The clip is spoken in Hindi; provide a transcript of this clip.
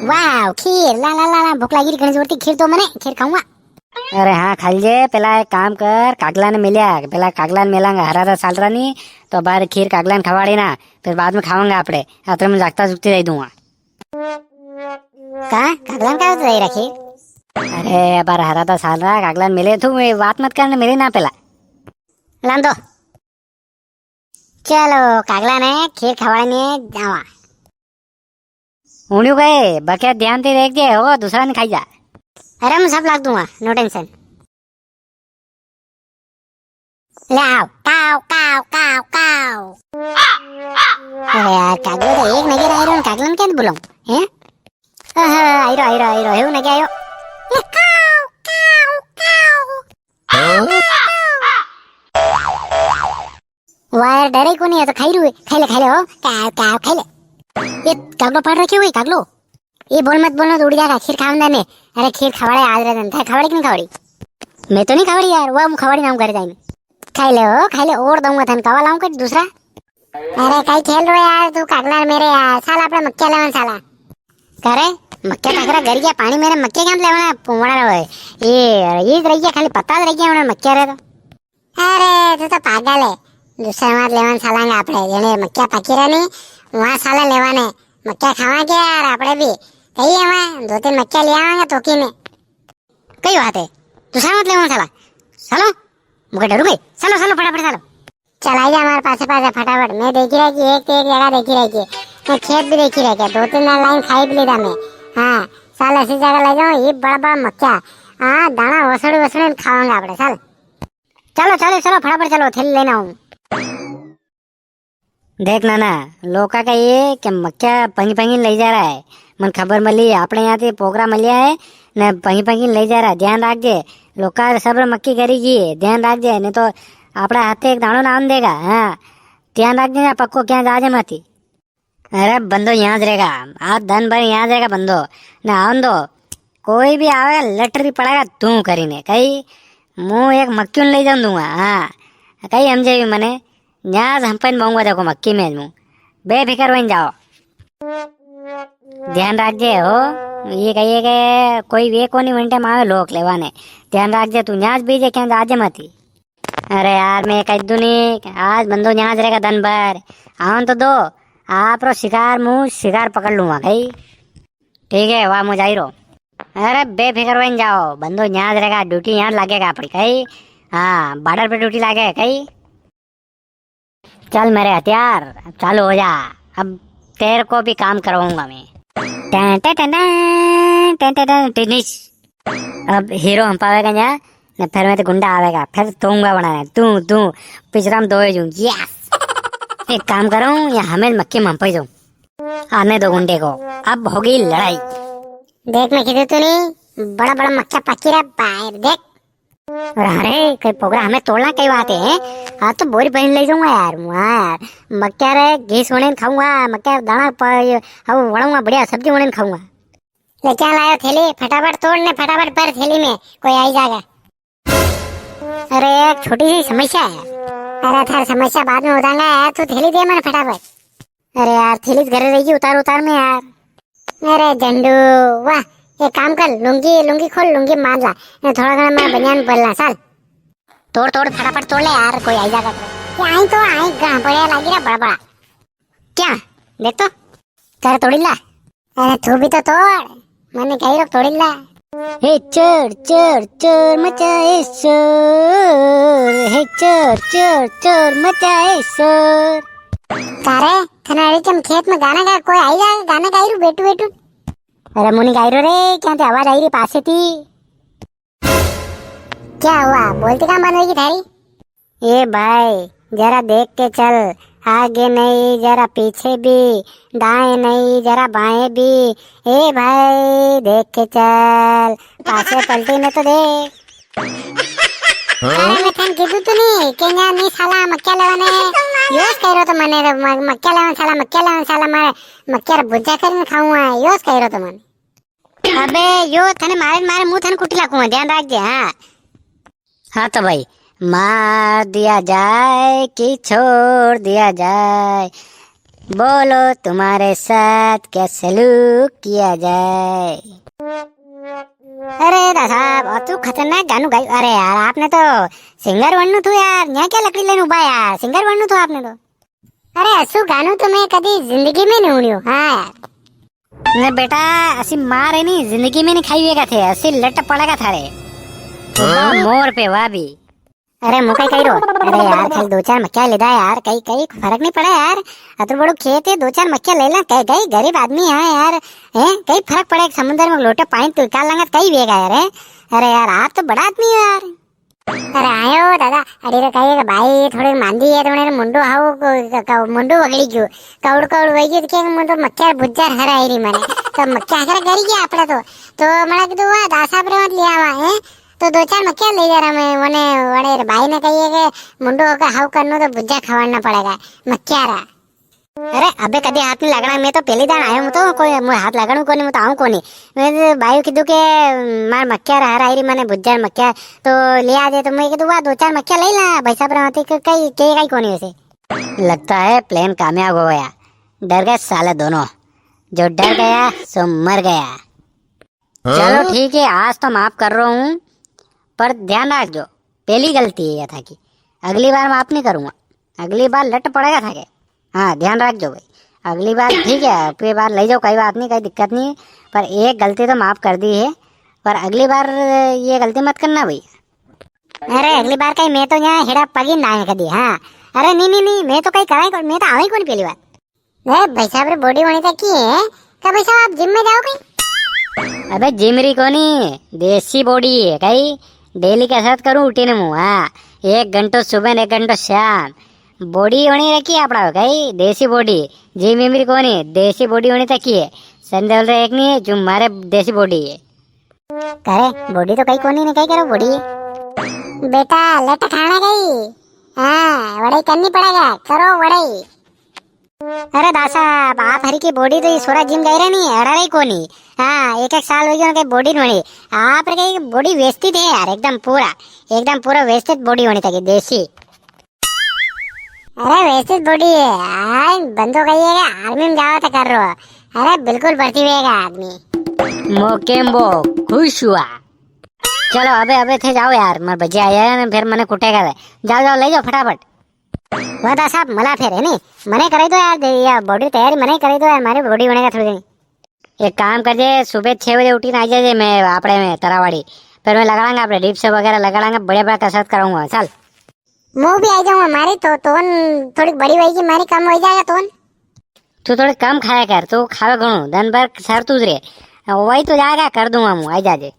वाव खीर ला ला ला ला भूख लागी घणी जोरती खीर तो મને खीर खाऊंगा। अरे हाँ खाइए पेला एक काम कर कागला ने मिलिया पेला कागला ने मिलांगा हरा साल रानी तो बार खीर कागला ने खवाड़ी ना फिर बाद में खावांगा आपड़े अतर में जागता जुगती रही दूंगा का कागलान का तो रखी। अरे बार हरा साल रहा कागला ने मिले तू बात मत करने मिले ना पेला लान दो चलो कागला ने खीर खवाड़ने जावा। उन्हीं गए बके ध्यान से देख दे हो दूसरा ने खाई जा। अरे मैं सब लाग दूंगा नो टेंशन। ले आओ काव काव काव काव। अरे यार कागलो तो एक नजर आई रहा कागलन क्या बोलूं हैं आई रहा है वो नगे आयो ले काव काव काव। वायर डरे को नहीं है तो खाई रू खाई ले हो काव काव खाई ले। ये कागलो पड़ रखी हुई कागलो ये बोल मत बोलना तो उड़ जाएगा खीर खाऊंगा मैं। अरे खीर खवाड़े आज रहा था खवाड़ी कि नहीं खवाड़ी मैं तो नहीं खवाड़ी यार वो हम खवाड़ी नाम कर जाएंगे खाई ले और दूंगा थन कवा लाऊं कुछ दूसरा। अरे कई खेल रहे यार तू कागला मेरे यार साला अपना मक्का लेवन साला करे मक्का काकरा घर गया पानी मेरे मक्के क्या लेवना पोमड़ा रहे ये रह गया खाली पत्ता रह गया उन्हें मक्के रहे तो। अरे तू तो पागल है दूसरा मार लेवन सालांगे आपड़े जेने मक्का पाकी रहे नहीं वहाँ साला लेवाने मक्का खावा के यार आपड़े भी कही है मैं 2-3 मक्का ले आवांगे तो की में कई बात है दूसरा मत लेवन साला चलो मुझे डरू गई चलो चलो फटाफट चलो चला जा हमारे पास फटाफट मैं देखी रहेगी एक जगह देखी रहेगी मैं खेत भी देखी रहेगी 2-3 लाइन खाई भी लीधा मैं। हाँ साल ऐसी जगह ले जाओ ये बड़ा बड़ा मक्का हाँ दाना वसड़ी खावांगे आपड़े चल चलो चलो चलो फटाफट चलो थैली लेना हूँ। देख नाना लोका का ये कि मक्का पंगी पंगी ले जा रहा है मन खबर मिली अपने यहाँ से प्रोग्राम मिलिया है न पंगी पंगी ले जा रहा है ध्यान रख दे लोका सब मक्की करेगी ध्यान रख दे नहीं तो अपना हाथे एक दाणो नाम देगा। हाँ ध्यान रख देना पक्को क्या जाजे मती। अरे बंदो यहाँ रहेगा आज दिन भर यहाँ रहेगा बंदो न आन दो कोई भी आवेगा लटरी पड़ेगा तू करीने कहीं मुँह एक मक्की ले जाऊँ दूंगा। हाँ कहीं समझे भी मने यहाँ हम पर मांगूंगा देखो मक्की में मुँह बेफिक्र बन जाओ ध्यान रख दे हो ये कहिए कि कोई वे को नहीं मिनटे में आवे लोग लेवाने ध्यान रख दे तू यहाँ बीजे क्या जाजे मती। अरे यार मैं कह दूँ नहीं आज बंदो यहाँ रहेगा दिन भर आवन तो दो आप रो शिकार मुँह शिकार पकड़ लूँगा कहीं ठीक है वाह मुझे आई रो। अरे बेफिक्र बन जाओ बंदो यहाँ रहेगा ड्यूटी यहाँ लगेगा अपनी कहीं हाँ बॉर्डर पे ड्यूटी लगे कहीं चल मेरे हथियार चालू हो जा अब तेरे को भी काम करवाऊंगा मैं। अब हीरो हम पावेगा यहाँ न फिर मैं तो गुंडा आवेगा फिर तूंगा बनाना तू पिछड़ा में दो यस एक काम करूं या हमें मक्के में पे जाऊं आने दो गुंडे को अब होगी लड़ाई। देख मैं किसी तो नहीं बड़ा बड़ा मक्का पकी रहा बाहर देख अरे कई प्रोग्राम हमें तोड़ना कई बात है। हाँ तो बोरी बहन ले जाऊंगा यार यार मक्का रे घी सोने खाऊंगा मक्का दाना अब वड़ूंगा बढ़िया सब्जी वड़े खाऊंगा। ले क्या लाया थैली फटाफट तोड़ने फटाफट पर थैली में कोई आई जाएगा। अरे एक छोटी सी समस्या है। अरे थार समस्या बाद में उठाऊंगा यार तू थैली दे मैंने फटाफट। अरे यार थैली घर रहेगी उतार में यार। अरे झंडू वाह एक काम कर लुंगी खोल लुंगी मान ला थोड़ा घना मैं बनियान बोलना चल तोड़ फटाफट तोड़ ले यार कोई आई जाएगा तो आई बढ़िया लगी रहा बड़ा बड़ा क्या देख तो तेरा तोड़ी ला। अरे तू भी तो तोड़ मैंने कही रोक तोड़ी ला। हे चोर मचाए शोर हे चोर मचाए शोर कारे थनारी चम खेत में गाना गा कोई आई जाएगा गाना गाई रू बेटू अरे मुनी गाई रो रे क्या ते आवाज आई रही पास से थी क्या हुआ बोलती कहाँ बंद होगी थारी। ये भाई जरा देख के चल आगे नहीं जरा पीछे भी दाएं नहीं जरा बाएं भी ए भाई देख के चल पासे पलटी में तो देख। अरे मैं थन कीधु तो नहीं केंगा नहीं साला मक्का लेवाने योस कह रहा तो मने मक्का लेवन साला मारे मक्का रे भुजा करने खाऊंगा योस कह रहा तो मने। अबे यो थने मारे मुंह थने कुटी लाकूंगा ध्यान रख दे। हाँ तो भाई मार दिया जाए कि छोड़ दिया जाए बोलो तुम्हारे साथ क्या सलूक किया जाए। अरे दादा साहब और तू खतरनाक गानू गाई। अरे यार आपने तो सिंगर बनू थू यार, यहाँ क्या लकड़ी लेने उभा यार, सिंगर बनू थू आपने तो। अरे असु गानू तो मैं कभी जिंदगी में नहीं सुनियो। हाँ यार ने बेटा असी मार है नहीं जिंदगी में नहीं खाई हुएगा थे, असी लट पड़ेगा था रे मोर पे वाह भी। अरे मुकई कही रो। अरे यार खाली दो चार मक्या ले दा यार, कहीं कहीं फर्क नहीं पड़ा यार। अतर बड़ो खेत है, दो चार मक्या ले ला, कहीं कहीं गरीब आदमी है यार, हैं कहीं फर्क पड़े समुद्र में लोटा पानी तो निकाल लेंगे कहीं वेगा यार। अरे यार आप तो बड़ा आदमी हो यार। अरे आयो दादा, अरे रे कहिए भाई थोड़ी मांदी है थोड़े मुंडो हाउ मुंडो वगड़ी गयो कौड़ कौड़ वही तो के मुंडो मक्या बुज्जार हरा आईरी माने तो मक्या हरा गरी गया आपड़ा तो मला कीधु वा दासा पर मत ले आवा हैं तो दो चार मक्या ले जा रहा मैं वने वड़े भाई ने कहिए के मुंडो का हाउ करनो तो बुज्जा खवाना पड़ेगा मक्या रा। अरे अबे कदी हाथ नहीं लगना, मैं तो पहली दान आयो तो कोई मुझे हाथ लगाणु कोनी, मैं तो आऊं कोनी। मैं भाई कीधु के मार मक्या रा हरा आईरी माने बुज्जार मक्या तो ले आ दे तो मैं कीधु वा दो चार मक्या ले ला भाई साहब रहती कई कई कोनी वैसे। लगता है प्लान कामयाब हो गया, डर गए साले दोनों, जो डर गया सो मर गया। चलो ठीक है आज तो माफ कर रहा हूँ, पर ध्यान रखजो पहली गलती है था कि अगली बार माफ नहीं करूँगा, अगली बार लट पड़ेगा था के। हाँ ध्यान रखजो भाई, अगली बार ठीक है अगली बार ले जाओ कोई बात नहीं, कोई दिक्कत नहीं, पर एक गलती तो माफ कर दी है, पर अगली बार ये गलती मत करना भाई। अरे अगली बार कहीं मैं तो यहाँ हेड़ा पगी ना है कदी। हाँ अरे नहीं मैं तो कहीं कराई कौन, मैं तो आई कौन पहली बार। नहीं भाई साहब रे बॉडी होनी तक की है क्या भाई साहब आप जिम में जाओ कहीं। अबे जिम री कोनी देसी बॉडी है कहीं, डेली कसरत करूँ उठी ने मुँह। हाँ 1 घंटो सुबह 1 घंटो शाम बॉडी होनी रखी है अपना कहीं देसी बॉडी, जिम मेरी कोनी देसी बॉडी होनी तक की है। संदेल रे एक नहीं है जो मारे देसी बॉडी है। करे बॉडी तो कहीं कोनी नहीं कहीं करो बॉडी बेटा लट खाना गई। हाँ वड़ाई करनी पड़ेगा करो वड़ाई। अरे दासा आप हरी की बॉडी तो सोरा जिम गए रहे नहीं अड़ा रही कोनी। हाँ एक साल हो गया बॉडी नहीं आप कहीं बॉडी व्यवस्थित है यार, एकदम पूरा व्यवस्थित बॉडी होनी चाहिए देसी। अरे व्यवस्थित बॉडी है यार, बंदो कहिएगा आर्मी में जाओ तो कर रो। अरे बिल्कुल भर्ती हुएगा आदमी। मोकेम्बो खुश हुआ। चलो अबे थे जाओ यार, मैं बजे आया ना फिर मैंने कुटेगा। जाओ ले जाओ फटाफट। वो दासा आप मला फिर है नहीं मने करे दो यार बॉडी तैयारी मने करे दो यार, हमारी बॉडी बनेगा थोड़ी दिन। एक काम कर दे सुबह 6 बजे उठी ना आ जाए मैं आपड़े में तरावाड़ी, फिर मैं लगाऊंगा अपने डिप्स वगैरह लगाऊंगा, बढ़िया कसरत कराऊंगा। चल मैं भी आ जाऊंगा, हमारी तो तोन थोड़ी बड़ी होगी, हमारी कम हो जाएगा तोन। तू थोड़े कम खाया कर, तू खावे घणो दिन भर सर तुझ रे वही तो जाएगा कर दूंगा मुँह आ जाजे।